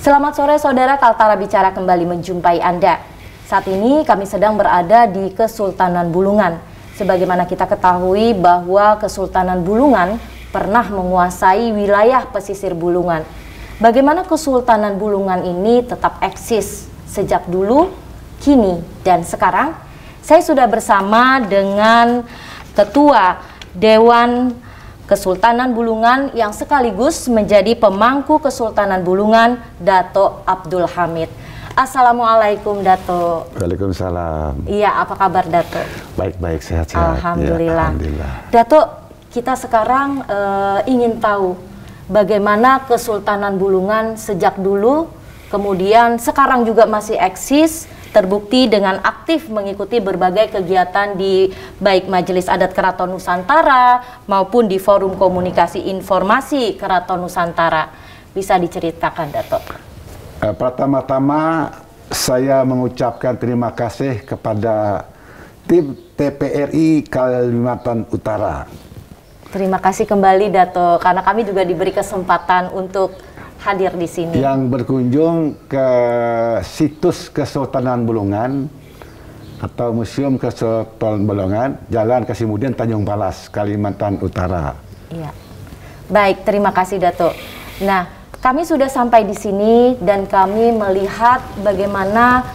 Selamat sore saudara, Kaltara Bicara kembali menjumpai Anda. Saat ini kami sedang berada di Kesultanan Bulungan. Sebagaimana kita ketahui bahwa Kesultanan Bulungan pernah menguasai wilayah pesisir Bulungan. Bagaimana Kesultanan Bulungan ini tetap eksis sejak dulu, kini, dan sekarang? Saya sudah bersama dengan Ketua Dewan Kesultanan Bulungan yang sekaligus menjadi pemangku Kesultanan Bulungan, Dato Abdul Hamid. Assalamualaikum Dato. Waalaikumsalam. Iya, apa kabar Dato? Baik-baik, sehat-sehat. Alhamdulillah. Ya, alhamdulillah. Dato, kita sekarang ingin tahu bagaimana Kesultanan Bulungan sejak dulu, kemudian sekarang juga masih eksis, terbukti dengan aktif mengikuti berbagai kegiatan di baik Majelis Adat Keraton Nusantara maupun di Forum Komunikasi Informasi Keraton Nusantara. Bisa diceritakan, Dato? Pertama-tama saya mengucapkan terima kasih kepada tim TPRI Kalimantan Utara. Terima kasih kembali, Dato, karena kami juga diberi kesempatan untuk hadir di sini. Yang berkunjung ke situs Kesultanan Bulungan atau Museum Kesultanan Bulungan, Jalan Kasimuddin, Tanjung Palas, Kalimantan Utara. Iya. Baik, terima kasih Dato. Nah, kami sudah sampai di sini dan kami melihat bagaimana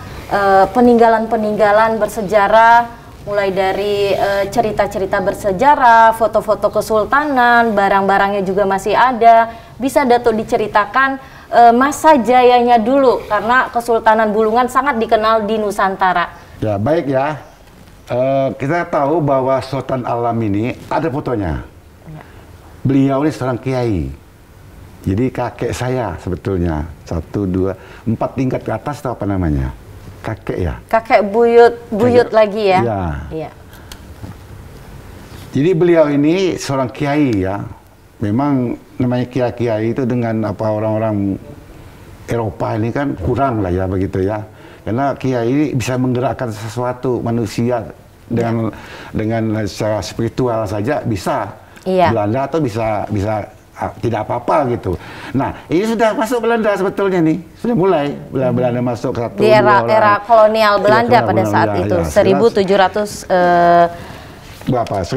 peninggalan-peninggalan bersejarah, mulai dari cerita-cerita bersejarah, foto-foto kesultanan, barang-barangnya juga masih ada. Bisa Dato diceritakan masa jayanya dulu, karena Kesultanan Bulungan sangat dikenal di Nusantara. Ya, baik ya. Kita tahu bahwa Sultan Alam ini ada fotonya. Ya. Beliau ini seorang kiai. Jadi kakek saya sebetulnya. 1, 2, 4 tingkat ke atas atau apa namanya? Kakek ya. Kakek buyut lagi ya. Ya. Iya. Jadi beliau ini seorang kiai ya. Memang namanya kiai-kiai itu dengan apa orang-orang Eropa ini kan kurang lah ya begitu ya. Karena kiai ini bisa menggerakkan sesuatu manusia dengan secara spiritual saja bisa. Iya. Belanda atau bisa tidak apa-apa gitu. Nah, ini sudah masuk Belanda sebetulnya nih. Sudah mulai Belanda masuk ke di era kolonial Belanda pada saat itu. Ya, 1700 berapa?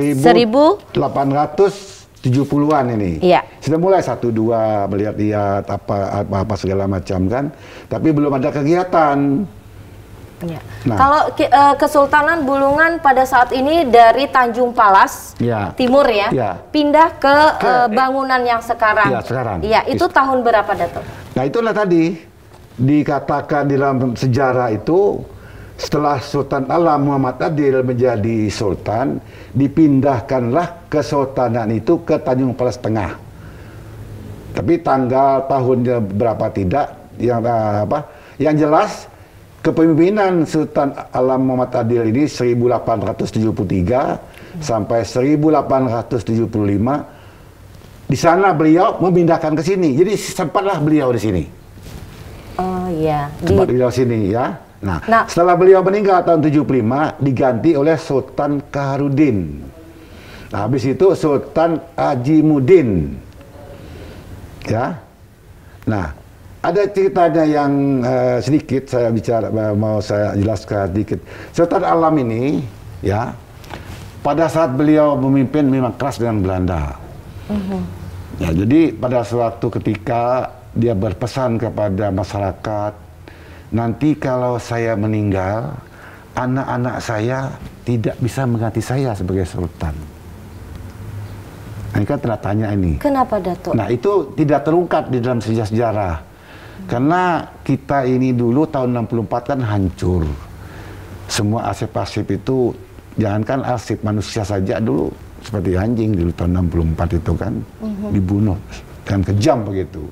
1870-an ini. Iya. Sudah mulai 1, 2 melihat-lihat apa segala macam kan. Tapi belum ada kegiatan. Ya. Nah, kalau Kesultanan Bulungan pada saat ini dari Tanjung Palas, timur ya, pindah ke bangunan yang sekarang. Iya, sekarang. Iya, itu tahun berapa, Dato? Nah, itulah tadi dikatakan di dalam sejarah itu, setelah Sultan Alam Muhammad Adil menjadi sultan, dipindahkanlah kesultanan itu ke Tanjung Palas Tengah. Tapi tanggal tahunnya berapa tidak, yang jelas kepemimpinan Sultan Alam Muhammad Adil ini 1873 sampai 1875. Di sana beliau memindahkan ke sini. Jadi sempatlah beliau di sini. Oh iya. Sempat beliau sini ya. Nah, setelah beliau meninggal tahun 75 diganti oleh Sultan Kaharudin. Nah, habis itu Sultan Ajimuddin. Ya. Nah, ada ceritanya yang sedikit mau saya jelaskan sedikit. Sultan Alam ini ya, pada saat beliau memimpin memang keras dengan Belanda. Ya, jadi pada suatu ketika dia berpesan kepada masyarakat, nanti kalau saya meninggal, anak-anak saya tidak bisa mengganti saya sebagai sultan. Ini kan tanda tanya ini. Kenapa, Dato? Nah, itu tidak terungkap di dalam sejarah. Karena kita ini dulu tahun 64 kan hancur. Semua arsip-arsip itu, jangankan arsip manusia saja dulu, seperti anjing dulu tahun 64 itu kan, dibunuh dengan kejam begitu.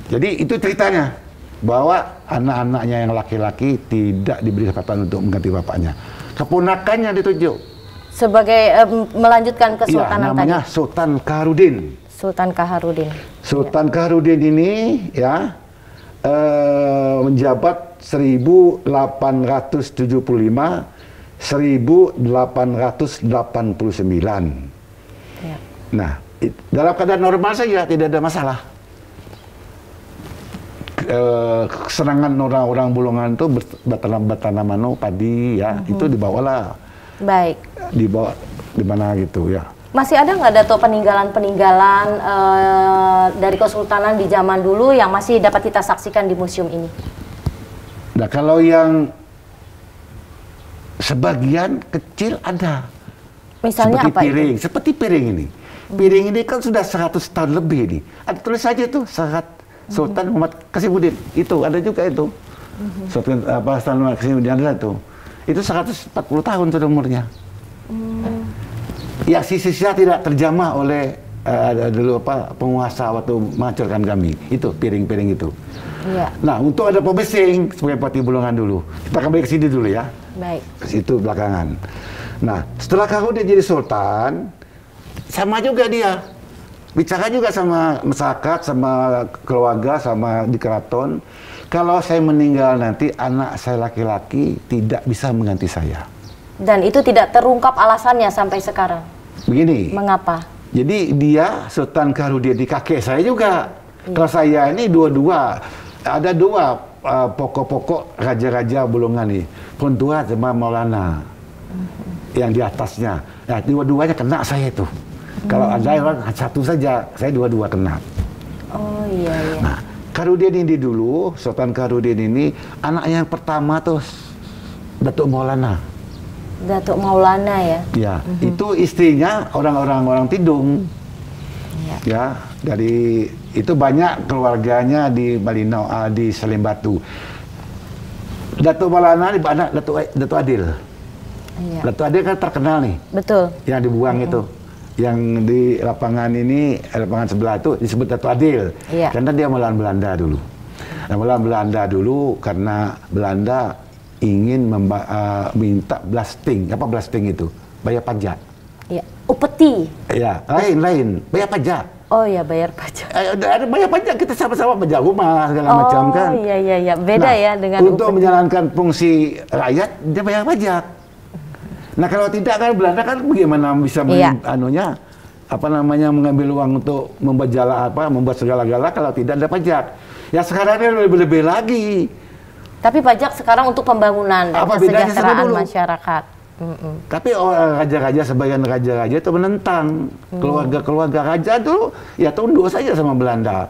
Jadi itu ceritanya, bahwa anak-anaknya yang laki-laki tidak diberi kesempatan untuk mengganti bapaknya. Keponakannya ditunjuk. Sebagai melanjutkan kesultanan tadi. Namanya Sultan Kaharudin. Sultan Kaharudin. Sultan Kaharudin ini ya, menjabat 1875 1889. Ya. Nah, dalam keadaan normal saja tidak ada masalah. serangan orang-orang Bulungan itu bertanam padi ya, itu dibawalah. Baik. Dibawa di mana gitu ya. Masih ada nggak Dato peninggalan-peninggalan dari Kesultanan di zaman dulu yang masih dapat kita saksikan di museum ini? Nah, kalau yang sebagian kecil ada. Misalnya seperti apa piring, itu? Seperti piring ini. Piring ini kan sudah 100 tahun lebih ini. Ada tulis saja tuh Sahat Sultan Muhammad Qasimuddin. Itu ada juga itu. Sultan Muhammad Qasimuddin ada tuh. Itu 140 tahun sudah umurnya. Ya, sisa-sisa tidak terjamah oleh dulu penguasa waktu menghancurkan kami. Itu piring-piring itu. Iya. Nah, untuk ada pebesing sebagai Bupati Bulungan dulu. Kita kembali ke sini dulu ya. Baik. Itu belakangan. Nah, setelah dia jadi sultan, sama juga dia. Bicara juga sama masyarakat, sama keluarga, sama di keraton. Kalau saya meninggal nanti, anak saya laki-laki tidak bisa mengganti saya. Dan itu tidak terungkap alasannya sampai sekarang. Begini. Mengapa? Jadi dia Sultan Kaharudin di kakek saya juga. Kalau saya ini dua-dua. Ada dua pokok-pokok raja-raja Bulungan nih. Pontua sama Maulana. Yang di atasnya. Nah, dua-duanya kena saya itu. Kalau ada orang satu saja, saya dua-dua kena. Oh iya, iya. Nah, Kaharudin ini dulu, Sultan Kaharudin ini anak yang pertama tuh Datuk Maulana. Datuk Maulana ya? Ya, itu istrinya orang Tidung. Ya, dari itu banyak keluarganya di Malinau, di Salim Batu. Datuk Maulana di anak Datuk Adil. Iya. Datuk Adil kan terkenal nih. Betul. Yang dibuang itu. Yang di lapangan ini, lapangan sebelah itu disebut Datuk Adil. Iya. Karena dia melawan Belanda dulu. Nah, melawan Belanda dulu karena Belanda ingin minta blasting. Apa blasting itu? Bayar pajak. Iya. Upeti. Ya, lain. Bayar pajak. Oh ya, bayar pajak. Ada bayar pajak, kita sama-sama pajak rumah segala macam kan. Oh iya. Beda nah, ya dengan untuk upeti. menjalankan fungsi rakyat, dia bayar pajak. Nah, kalau tidak kan Belanda kan bagaimana bisa mengambil uang untuk membuat segala-gala kalau tidak ada pajak. Ya sekarang ini lebih-lebih lagi. Tapi pajak sekarang untuk pembangunan dan kesejahteraan masyarakat. Tapi sebagian raja-raja itu menentang. Keluarga-keluarga raja dulu ya tunduk saja sama Belanda.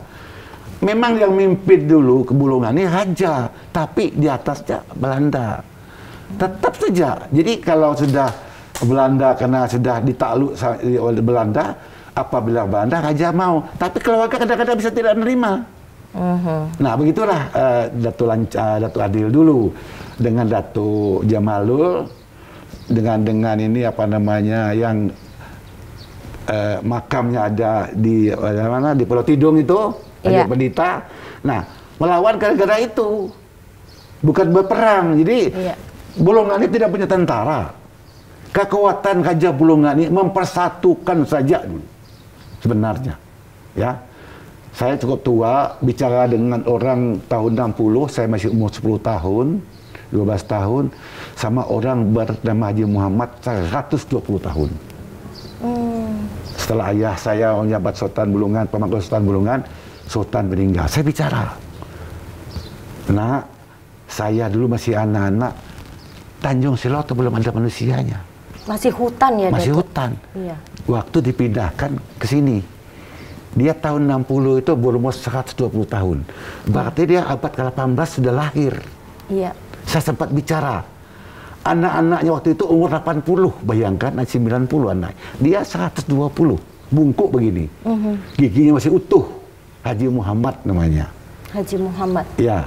Memang yang mimpin dulu ke Bulungan ini raja, tapi di atasnya Belanda. Tetap saja. Jadi kalau sudah Belanda karena sudah ditakluk oleh Belanda, apabila Belanda raja mau, tapi keluarga kadang-kadang bisa tidak menerima. Nah, begitulah Datuk Adil dulu dengan Datuk Jamalul dengan ini yang makamnya ada di mana di Pulau Tidung itu, ada pendeta. Nah, melawan gara-gara itu. Bukan berperang. Jadi Bulungan ini tidak punya tentara. Kekuatan Raja Bulungan ini mempersatukan saja dulu. Sebenarnya. Ya. Saya cukup tua, bicara dengan orang tahun 60, saya masih umur 10 tahun, 12 tahun, sama orang bernama Haji Muhammad 120 tahun. Setelah ayah saya menjabat Sultan Bulungan, pemangku Sultan Bulungan, Sultan meninggal. Saya bicara. Nah, saya dulu masih anak-anak, Tanjung Siloto belum ada manusianya. Masih hutan ya, Masih Datuk? hutan. Iya. Waktu dipindahkan ke sini. Dia tahun 60 itu berumur 120 tahun. Berarti dia abad ke-18 sudah lahir. Iya. Saya sempat bicara. Anak-anaknya waktu itu umur 80. Bayangkan, 90 anak. Dia 120. Bungkuk begini. Giginya masih utuh. Haji Muhammad namanya. Haji Muhammad. Ya.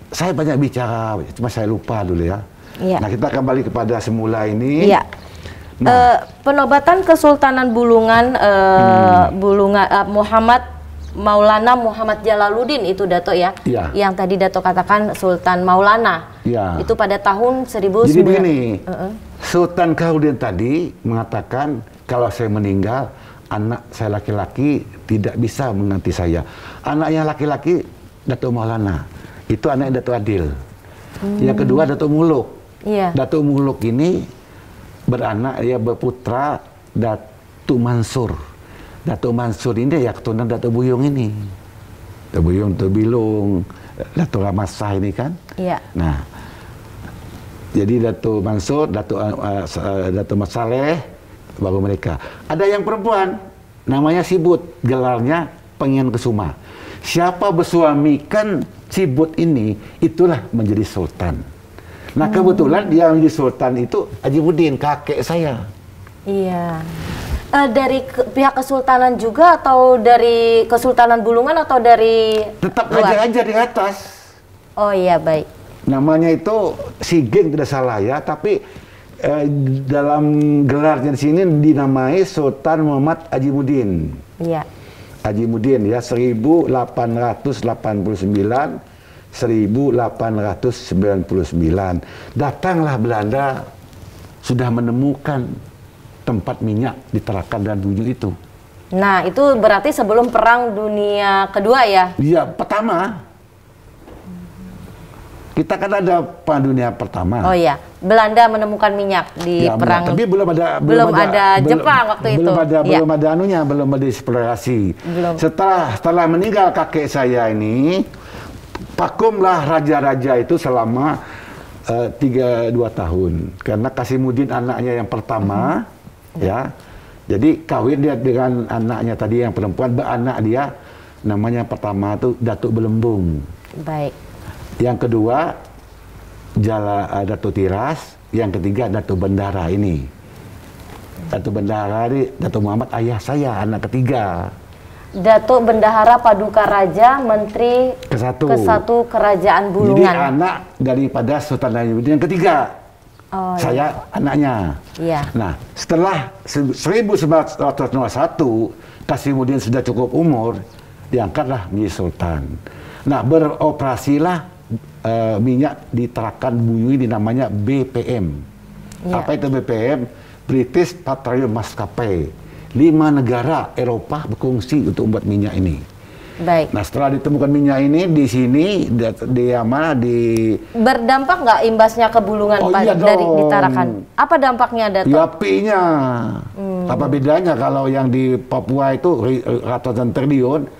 Saya banyak bicara, cuma saya lupa dulu ya. Iya. Nah, kita kembali kepada semula ini. Iya. Penobatan Kesultanan Bulungan, Muhammad Maulana Muhammad Jalaluddin itu Dato ya, yang tadi Dato katakan Sultan Maulana, itu pada tahun 1900. Jadi begini, Sultan Kaharudin tadi mengatakan kalau saya meninggal, anak saya laki-laki tidak bisa mengganti saya. Anaknya laki-laki Dato Maulana, itu anaknya Dato Adil. Yang kedua Dato Muluk. Dato Muluk ini berputra Datuk Mansur. Datuk Mansur ini ya keturunan Datuk Buyung ini. Tebuyung, Tebilung, Datuk Ramasah ini kan. Iya. Nah, jadi Datuk Mansur, Datuk Masaleh, baru mereka. Ada yang perempuan, namanya Sibut, gelarnya Pengen Kesuma. Siapa bersuamikan Sibut ini, itulah menjadi sultan. Nah, kebetulan yang menjadi sultan itu Haji Mudin, kakek saya. Iya. Dari pihak kesultanan juga atau dari Kesultanan Bulungan atau dari Tetap luar? aja di atas. Oh iya, baik. Namanya itu Sigeng tidak salah ya, tapi dalam gelarnya di sini dinamai Sultan Muhammad Haji Mudin. Iya. Haji Mudin ya, 1889 1899. Datanglah Belanda, sudah menemukan tempat minyak di Tarakan dan Bunyu itu. Nah, itu berarti sebelum Perang Dunia Kedua ya? Iya, pertama. Kita kan ada Perang Dunia Pertama. Oh iya, Belanda menemukan minyak di ya, perang. tapi belum ada Jepang waktu itu. Belum ada anunya, belum ada eksplorasi. Belum. Setelah meninggal kakek saya ini, vakumlah raja-raja itu selama 2 tahun. Karena Kasimuddin anaknya yang pertama, ya. Jadi kawin dia dengan anaknya tadi yang perempuan, beranak dia, namanya pertama itu Datuk Belembung. Baik. Yang kedua Datuk Tiras, yang ketiga Datuk Bendara ini. Datuk Bendara ini Datuk Muhammad ayah saya, anak ketiga. Datuk Bendahara Paduka Raja Menteri Kesatu Kerajaan Bulungan. Jadi anak daripada Sultan Hajimuddin yang ketiga. Oh, saya anaknya. Iya. Nah, setelah 1901 Kasimuddin sudah cukup umur, diangkatlah menjadi sultan. Nah, beroperasilah minyak di Tarakan Bunyu ini namanya BPM. Ya. Apa itu BPM? British Petroleum Maskapai. 5 negara Eropa berkongsi untuk membuat minyak ini. Baik. Nah, setelah ditemukan minyak ini di sini berdampak nggak imbasnya ke Bulungan iya dari di Tarakan? Apa dampaknya, Datuk? Ya, P-nya. Apa bedanya kalau yang di Papua itu ratusan triliun,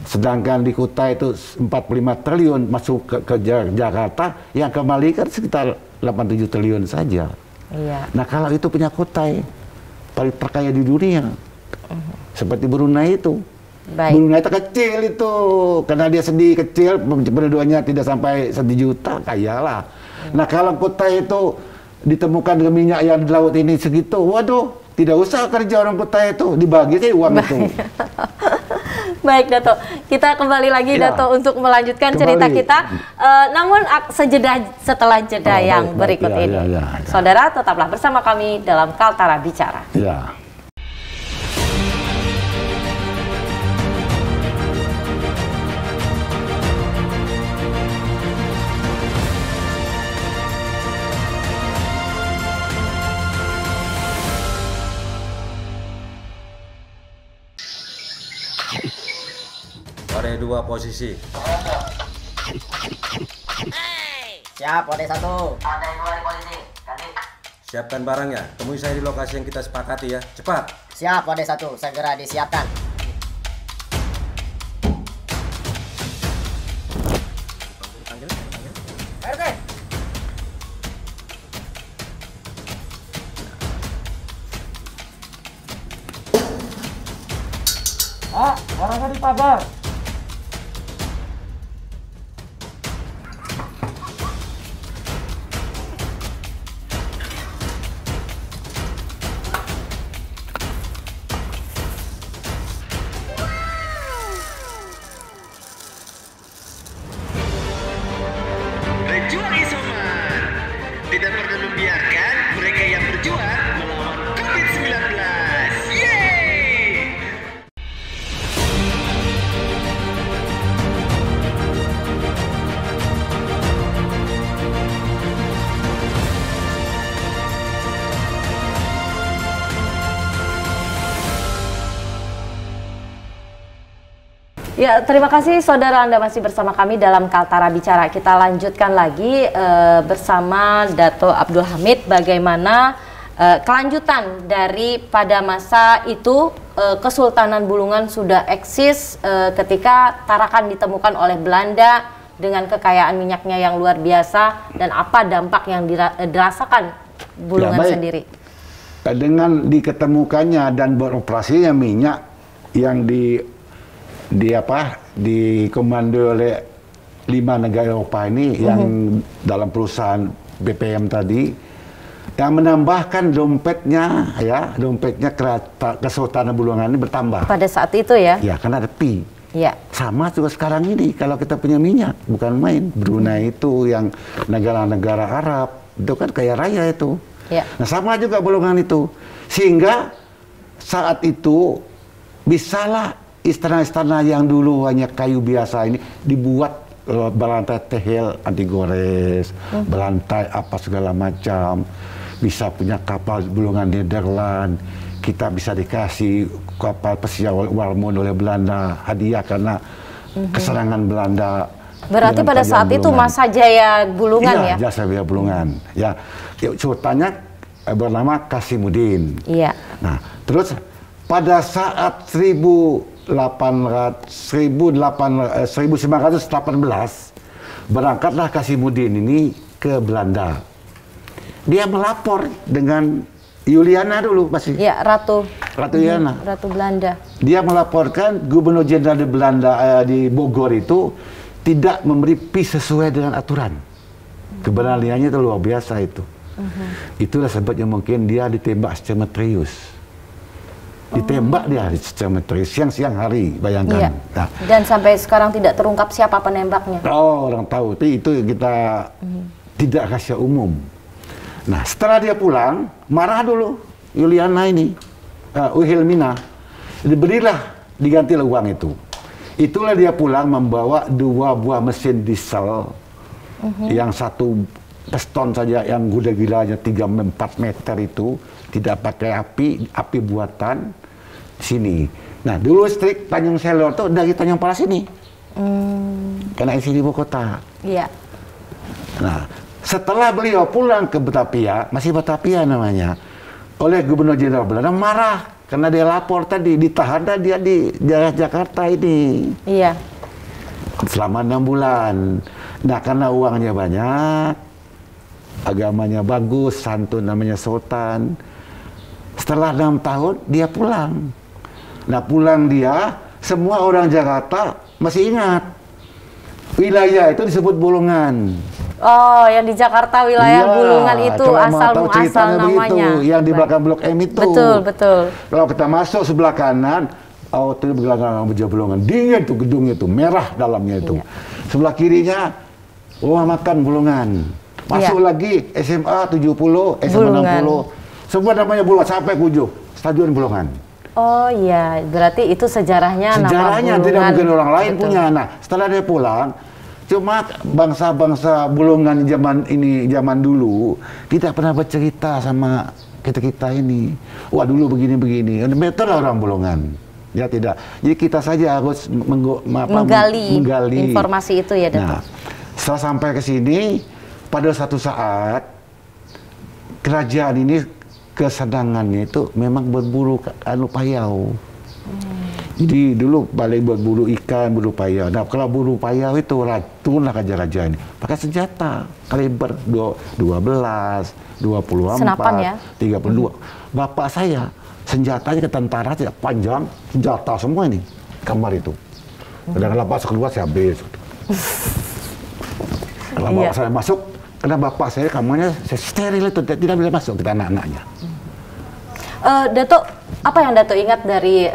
sedangkan di Kutai itu 45 triliun masuk ke Jakarta, yang kembali kan sekitar 87 triliun saja. Iya. Nah, kalau itu punya Kutai, paling terkaya di dunia. Seperti Brunei itu. Baik. Brunei itu kecil itu, karena dia sedih kecil, pendudukannya tidak sampai 1 juta, kayalah. Nah, kalau Kutai itu ditemukan dengan minyak yang di laut ini segitu, waduh, tidak usah kerja orang Kutai itu, dibagi sih uang itu. Baik, Datuk. Kita kembali lagi, ya, Datuk, untuk melanjutkan cerita kita. Namun setelah jeda yang berikut ini. Ya. Saudara, tetaplah bersama kami dalam Kaltara Bicara. Ya. Ode 2 posisi. Siap, Ode 1. Ode 2 di posisi. Ganti. Siapkan barangnya. Temui saya di lokasi yang kita sepakati ya. Cepat. Siap, Ode 1. Segera disiapkan. RT. Barangnya di pagar. Berjuang isoman. Tidak pernah membiarkan mereka yang berjuang melawan COVID-19. Yeay! Ya, terima kasih saudara, Anda masih bersama kami dalam Kaltara Bicara. Kita lanjutkan lagi bersama Dato' Abdul Hamid bagaimana kelanjutan dari pada masa itu Kesultanan Bulungan sudah eksis ketika Tarakan ditemukan oleh Belanda dengan kekayaan minyaknya yang luar biasa, dan apa dampak yang dirasakan Bulungan sendiri? Dengan diketemukannya dan beroperasinya minyak yang dikomando oleh 5 negara Eropa ini yang dalam perusahaan BPM tadi, yang menambahkan dompetnya Kesultanan Bulungan ini bertambah pada saat itu ya? Ya, karena ada pi. Ya. Sama juga sekarang ini kalau kita punya minyak, bukan main. Brunei itu yang negara-negara Arab itu kan kaya raya itu. Ya. Nah, sama juga Bulungan itu, sehingga saat itu bisalah istana-istana yang dulu hanya kayu biasa ini dibuat berantai tehel anti gores, berantai apa segala macam. Bisa punya kapal Bulungan Nederland, kita bisa dikasih kapal pesiar Warmond oleh Belanda hadiah karena keserangan Belanda. Berarti pada saat itu masa jaya Bulungan ya? Iya, jasa jaya Bulungan. Ya, sultannya bernama Kasimuddin. Iya. Nah, terus pada saat 1918 berangkatlah Kasimuddin ini ke Belanda. Dia melapor dengan Juliana dulu masih. Ya, Ratu Juliana. Ratu Belanda. Dia melaporkan Gubernur Jenderal di Belanda di Bogor itu tidak memberi pi sesuai dengan aturan. Keberaniannya itu luar biasa itu. Itulah sebabnya mungkin dia ditembak secara misterius. Ditembak dia secara misterius siang-siang hari, bayangkan. Iya. Nah, dan sampai sekarang tidak terungkap siapa penembaknya. Oh, orang tahu. Itu kita tidak rahasia umum. Nah, setelah dia pulang, marah dulu Juliana ini, Wilhelmina. Digantilah uang itu. Itulah dia pulang membawa 2 buah mesin diesel, yang satu piston saja yang gila-gilanya 3-4 meter itu, tidak pakai api buatan sini. Nah, dulu listrik Tanjung Selor tuh dari Tanjung Palas ini, karena isi di ibu kota. Iya. Nah, setelah beliau pulang ke Batavia, masih Batavia namanya, oleh Gubernur Jenderal Belanda marah karena dia lapor tadi, ditahan dia di Jakarta ini. Iya. Selama 6 bulan. Nah, karena uangnya banyak, agamanya bagus, santun namanya Sultan. Setelah 6 tahun dia pulang. Nah, pulang dia, semua orang Jakarta masih ingat wilayah itu disebut Bulungan. Oh, yang di Jakarta wilayah Bulungan itu asal-muasal namanya. Yang di belakang Blok M itu. Betul. Kalau kita masuk sebelah kanan, itu belakang Meja Bulungan. Dingin tuh gedungnya itu, merah dalamnya itu. Iya. Sebelah kirinya rumah makan Bulungan. Masuk lagi SMA 70, SMA 60. Semua namanya Bulungan sampai ke ujung Stadion Bulungan. Oh iya, berarti itu sejarahnya nama Bulungan. Tidak mungkin orang lain punya. Nah, setelah dia pulang, cuma bangsa-bangsa Bulungan zaman dulu tidak pernah bercerita sama kita ini. Wah, dulu begini-begini. Betul lah orang Bulungan. Ya tidak. Jadi kita saja harus menggali informasi itu ya, Datuk. Nah, setelah sampai ke sini, pada satu saat kerajaan ini kesenangannya itu memang berburu payau. Jadi dulu paling berburu ikan, buru payau. Nah, kalau buru payau itu racunlah raja-raja ini. Pakai senjata kaliber 12, 24, senapan ya? 32. Bapak saya senjatanya ke tentara tidak panjang, senjata semua ini kamar itu. Kadang-kadang bapak keluar saya habis. Kalau bapak saya masuk, karena bapak saya kamarnya steril itu tidak boleh masuk kita anak-anaknya. Datuk, apa yang Datuk ingat dari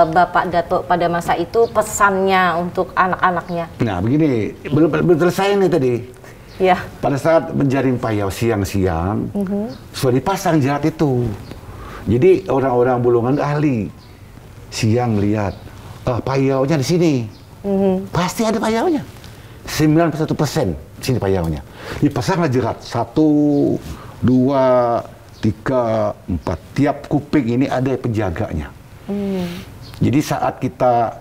Bapak Datuk pada masa itu, pesannya untuk anak-anaknya? Nah, begini, belum selesai nih tadi. Ya. Pada saat menjaring payau siang-siang, sudah dipasang jerat itu. Jadi orang-orang Bulungan ahli. Siang lihat, payaunya di sini. Pasti ada payaunya. 91% sini payaunya. Dipasanglah jerat 1, 2, 3, 4. Tiap kuping ini ada penjaganya. Jadi saat kita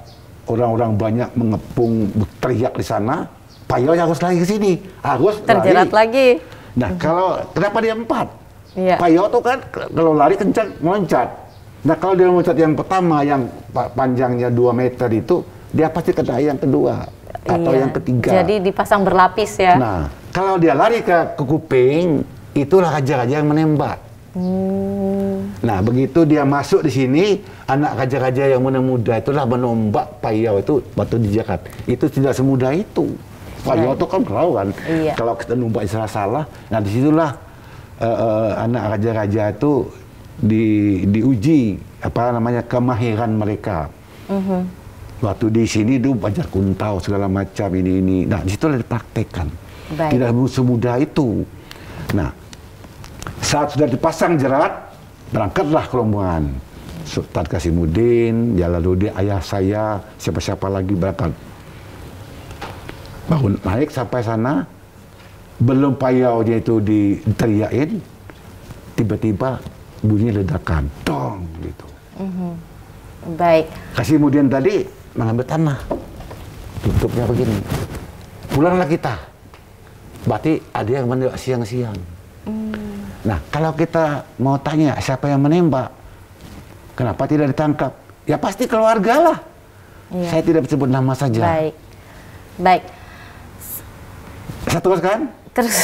orang-orang banyak mengepung teriak di sana, payaunya harus lari ke sini, harus terjerat lagi. Nah, kalau kenapa dia 4? Iya. Payau tuh kan kalau lari kencang meloncat. Nah kalau dia meloncat yang pertama yang panjangnya 2 meter itu, dia pasti kena yang kedua atau yang ketiga. Jadi dipasang berlapis ya. Nah kalau dia lari ke kuping, itulah raja-raja yang menembak. Nah begitu dia masuk di sini, anak raja-raja yang muda itulah menombak payau itu batu dijakat. Itu tidak semudah itu. Payau itu kan tahu kan, kalau kita nombak salah, nah disitulah anak raja-raja itu diuji apa namanya kemahiran mereka. Waktu di sini itu belajar kuntau segala macam ini. Nah disitulah dipraktekkan. Tidak semudah itu. Nah saat sudah dipasang jerat, berangkatlah rombongan. Sultan Kasimuddin, Jalaluddin, ayah saya, siapa-siapa lagi berangkat. Baru naik sampai sana, belum payaunya itu diteriakin, tiba-tiba bunyi ledakan, dong gitu. Baik. Kasimuddin tadi mengambil tanah, tutupnya begini. Pulanglah kita. Berarti ada yang menembak siang-siang. Nah, kalau kita mau tanya siapa yang menembak, kenapa tidak ditangkap? Ya pasti keluarga lah. Saya tidak sebut nama saja. Baik. Saya teruskan? Terus,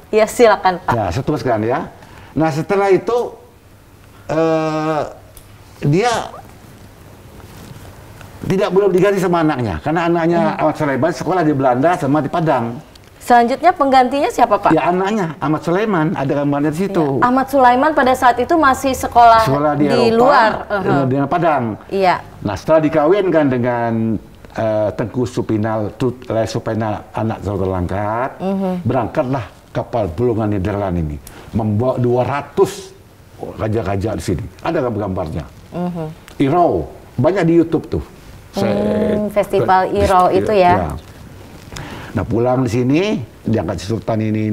ya silakan Pak. Ya, saya teruskan ya. Nah, setelah itu dia belum diganti sama anaknya, karena anaknya Ahmad Sulaiman sekolah di Belanda sama di Padang. Selanjutnya penggantinya siapa Pak? Ya anaknya Ahmad Sulaiman, ada gambarnya di situ. Ya. Ahmad Sulaiman pada saat itu masih sekolah di Eropa, luar dengan Padang. Iya. Nah setelah dikawinkan dengan Tengku Supinal anak Sultan Langkat, berangkatlah kapal Bulungan Nederland ini membawa 200 raja-raja di sini. Ada gambarnya. Irau banyak di YouTube tuh. Festival Irau itu ya. Nah pulang di sini diangkat si Sultan ini.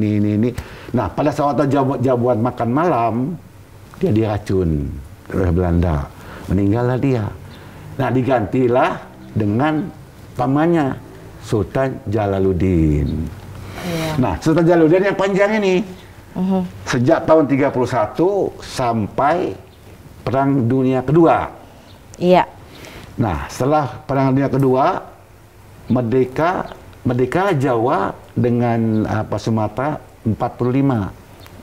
Nah pada saat jamuan makan malam dia diracun oleh Belanda, meninggallah dia. Nah digantilah dengan pamannya Sultan Jalaluddin. Nah Sultan Jalaluddin yang panjang ini sejak tahun 31 sampai Perang Dunia Kedua. Iya. Nah setelah Perang Dunia Kedua merdeka Jawa dengan Sumatera 45.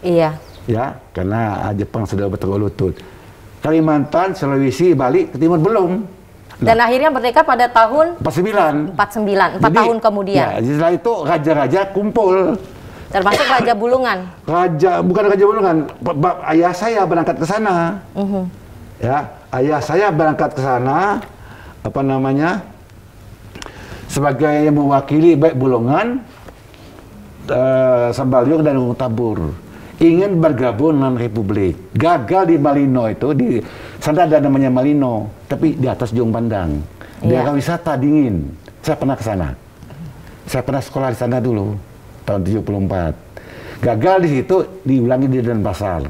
Iya. Ya, karena Jepang sudah berturut-turut. Kalimantan, Sulawesi, Bali ke timur belum. Dan akhirnya merdeka pada tahun 49. 4 tahun kemudian. Ya, setelah itu raja-raja kumpul. Termasuk Raja Bulungan. Bukan Raja Bulungan. Ayah saya berangkat ke sana. Ya, ayah saya berangkat ke sana. Apa namanya? Sebagai yang mewakili baik Bulungan, Sambalyong dan Gunung Tabur, ingin bergabung dengan Republik. Gagal di Malino itu, di sana ada namanya Malino, tapi di atas Jung Pandang. Daerah wisata dingin. Saya pernah ke sana. Saya pernah sekolah di sana dulu, tahun 74. Gagal di situ, diulangi di Denpasar.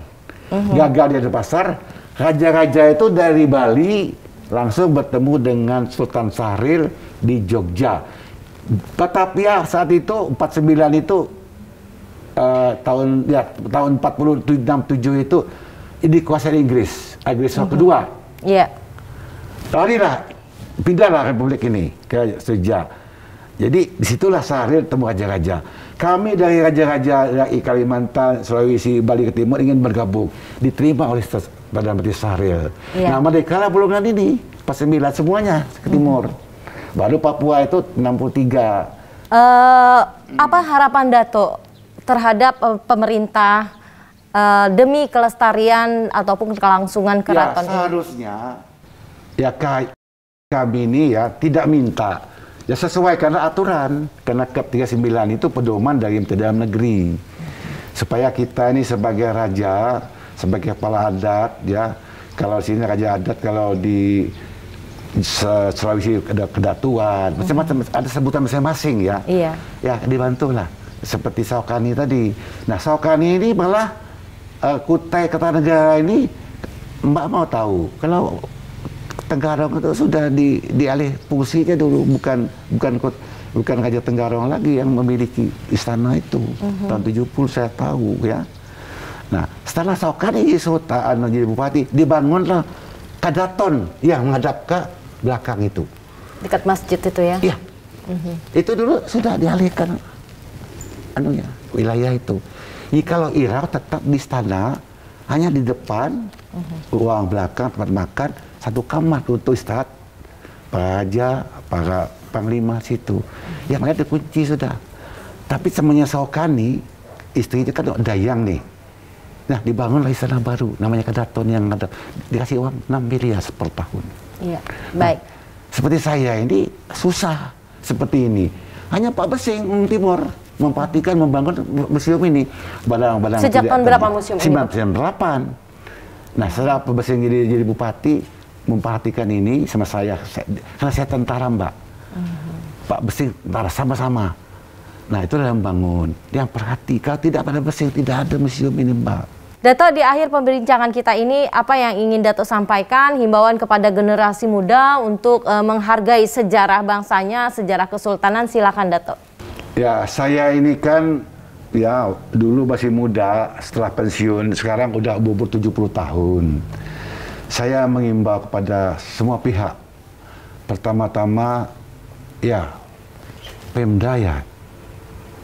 Gagal di Denpasar, raja-raja itu dari Bali langsung bertemu dengan Sultan Syahrir di Jogja. Batavia saat itu 49 itu tahun 47 itu dikuasai Inggris kedua. Iya. Larilah, pindahlah Republik ini ke Jogja. Jadi disitulah Syahrir temu raja-raja. Kami dari raja-raja dari Kalimantan, Sulawesi, Bali ke timur ingin bergabung. Diterima oleh Perdana Menteri Syahrir. Nah merdeka lah Bulungan ini, 49 semuanya ke timur. Baru Papua itu 63. Apa harapan Dato terhadap pemerintah demi kelestarian ataupun kelangsungan keraton? Ya seharusnya ya kami ini ya tidak minta, ya sesuai karena aturan, karena Kep 39 itu pedoman dari dalam negeri, supaya kita ini sebagai raja, sebagai kepala adat, ya kalau sini raja adat, kalau di Sulawesi ada kedatuan, macam-macam ada sebutan masing-masing ya. Iya. Ya dibantulah seperti Saukani tadi. Nah Saukani ini malah Kutai Kertanegara ini Mbak mau tahu kalau Tenggarong itu sudah dialih fungsinya dulu, bukan Raja Tenggarong lagi yang memiliki istana itu. Tahun 70 saya tahu ya. Nah Setelah Saukani jadi bupati, dibangunlah kadaton yang menghadap ke belakang itu. Dekat masjid itu ya? Iya. Itu dulu sudah dialihkan wilayah itu. Jadi kalau Irau tetap di istana, hanya di depan, ruang belakang, tempat makan, satu kamar untuk istirahat raja, para panglima situ. Ya makanya dikunci sudah. Tapi semuanya Saukani, istrinya kan Dayang nih. Nah, dibangunlah istana baru, namanya Kadaton yang ada, dikasih uang 6 miliar per tahun. Iya, baik. Nah, seperti saya ini susah seperti ini. Hanya Pak Besing Timur memperhatikan membangun museum ini. Sejak tahun berapa museum ini? 1998. Nah, setelah Pak Besing jadi bupati, memperhatikan ini sama saya karena saya tentara, Mbak. Pak Besing tentara sama-sama. Nah, itu yang membangun, yang perhati. Kalau tidak pada Besing, tidak ada museum ini, Mbak. Dato, di akhir pembincangan kita ini, apa yang ingin Dato sampaikan, himbauan kepada generasi muda untuk menghargai sejarah bangsanya, sejarah kesultanan, silakan Dato. Ya, saya ini kan ya dulu masih muda, setelah pensiun, sekarang udah umur 70 tahun. Saya mengimbau kepada semua pihak, pertama-tama ya Pemda ya,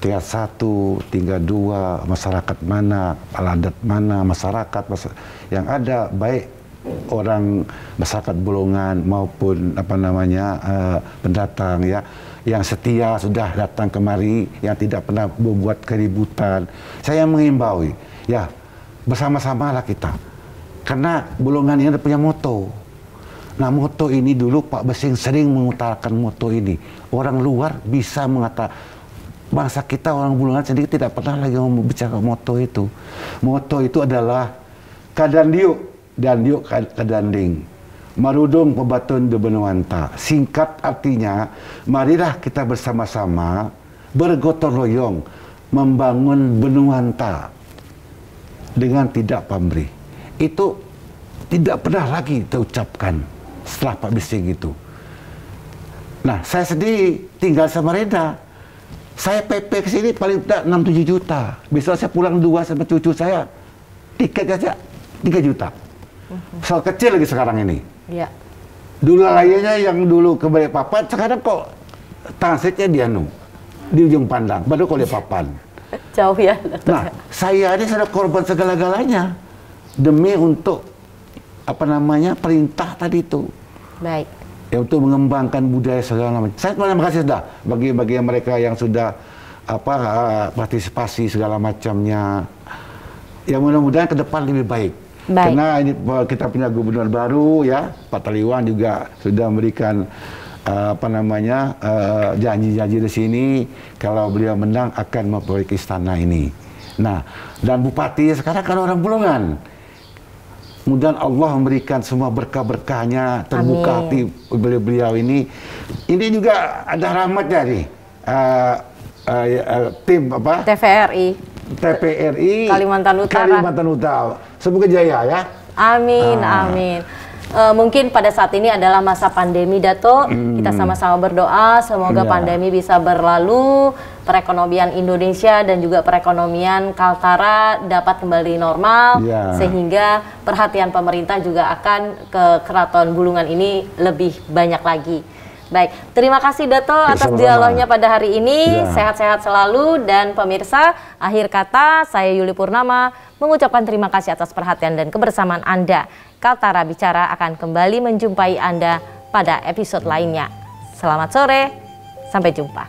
tingkat 1, tingkat 2, masyarakat mana, kepala adat mana, masyarakat yang ada, baik orang masyarakat Bulungan maupun pendatang ya, yang setia sudah datang kemari, yang tidak pernah membuat keributan. Saya mengimbau ya, bersama-samalah kita, karena Bulungan ini ada punya moto. Nah, moto ini dulu Pak Besing sering mengutarakan moto ini. Orang luar bisa mengatakan, bangsa kita orang Bulungan sendiri tidak pernah lagi membicara moto itu. Moto itu adalah Kadandiuk dan diuk kadanding, marudung pebatun de benuanta. Singkat artinya, marilah kita bersama-sama bergotong royong membangun Benuanta dengan tidak pamrih. Itu tidak pernah lagi terucapkan setelah Pak Besing itu. Nah, saya sendiri tinggal sama Reda. Saya PP ke sini paling tidak 6-7 juta. Besok saya pulang 2 sama cucu saya. Tiket aja 3 juta. Soal kecil lagi sekarang ini. Ya. Dulu layaknya yang dulu ke Balikpapan, sekarang kok transitnya di ujung pandang, baru ke Balikpapan. Jauh ya. Nah, saya ini sudah korban segala-galanya demi untuk perintah tadi itu. Baik. Ya, untuk mengembangkan budaya segala macam. Saya terima kasih sudah bagi mereka yang sudah partisipasi segala macamnya. Ya, mudah-mudahan ke depan lebih baik. Karena ini kita punya gubernur baru ya, Pak Taliwan juga sudah memberikan janji-janji di sini kalau beliau menang akan memperbaiki istana ini. Nah, dan bupati sekarang kan orang Bulungan. Mudah Allah memberikan semua berkah-berkahnya, terbuka hati beliau ini. Ini juga ada rahmatnya nih. Tim TVRI Kalimantan Utara. Semoga jaya ya. Amin, amin. Mungkin pada saat ini adalah masa pandemi, Dato. Kita sama-sama berdoa semoga pandemi bisa berlalu, perekonomian Indonesia dan juga perekonomian Kaltara dapat kembali normal, sehingga perhatian pemerintah juga akan ke Keraton Bulungan ini lebih banyak lagi. Baik, terima kasih Dato atas dialognya pada hari ini. Sehat-sehat selalu, dan pemirsa, akhir kata saya Yuli Purnama mengucapkan terima kasih atas perhatian dan kebersamaan Anda. Kaltara Bicara akan kembali menjumpai Anda pada episode lainnya. Selamat sore, sampai jumpa.